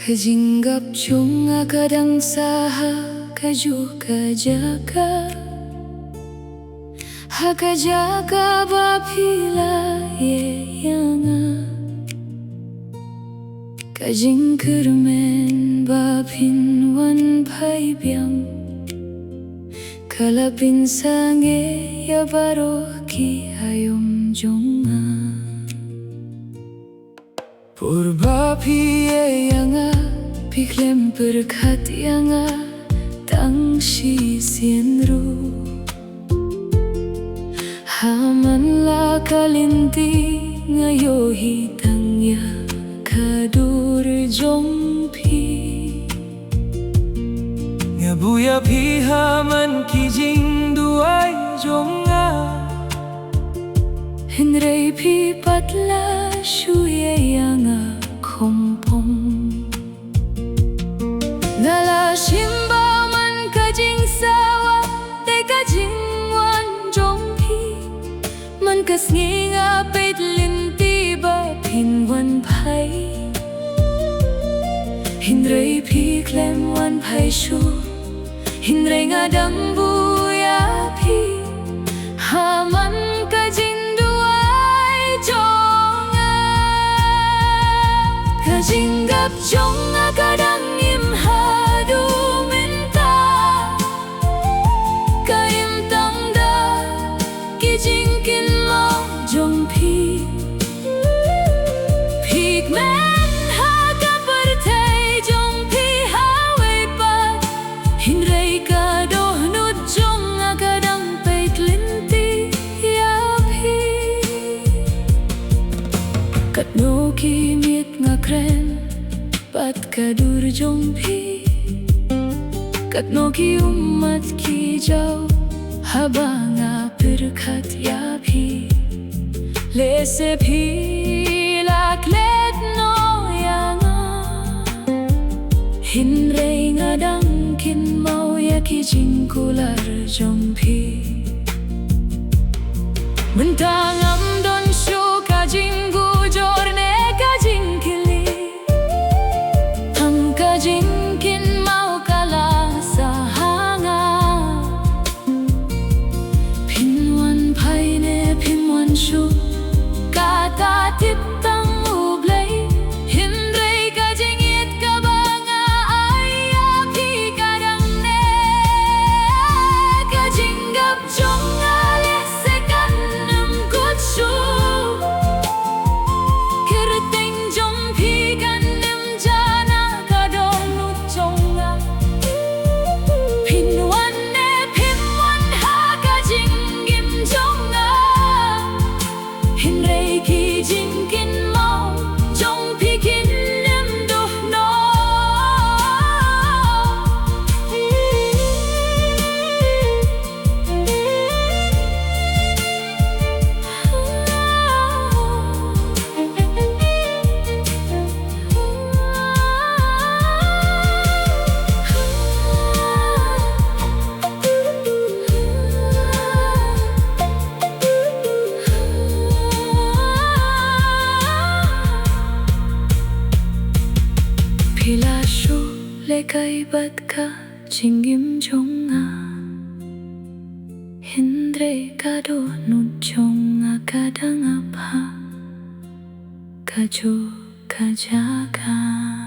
Kajinggap chung akadang saha kaju kajaka hakajaka bapila yeyanga kajing kermen bapin wan pai biang kalapin sange ya baro ki ayom jonga Purba piye yanga piklem berkat yanga tang shi sienru haman la kalinti ngayo hitang ya kadur jongpi ngabuya pi haman kijing duai jonga Henrei pi patla shuye yanga kompong Ngala shimba man kajing sawa Te kajing wan jongpi Man kasngi nga peit linti ba pin wan pai Hinrei pi klem wan pai shu Hinrei nga dang buya pi Haman kajing Kajinggap jong akadang imhadu minta Kaim tangda kijingkin mo jong pi Pigmen haka pertay jong pi haway pat Hinrei ka dohnut jong akadang peitlinti yapi Katno kimit ngakren pat kadur jongpi katno ki umat ki jaw haba nga berkat yapi lese pi laklet no yanga hinrei ngadang kin mau ya ki jingkular jongpi mentang am don shu ka jinggu jorne Kajingkin mau kala sahanga Pinwan pai ne pinwan shu Kata titang ublay Hinrei kajingit kabanga Aya pi kadang ne Kajinggap jong alese kanam kutsu Kerteng jong pi kanam jana Kijingkin mau jong pikin nem doh no Pila shu lekay bat ka jingim jonga Hinrei kado nut jonga kadang apa Kaju kajaga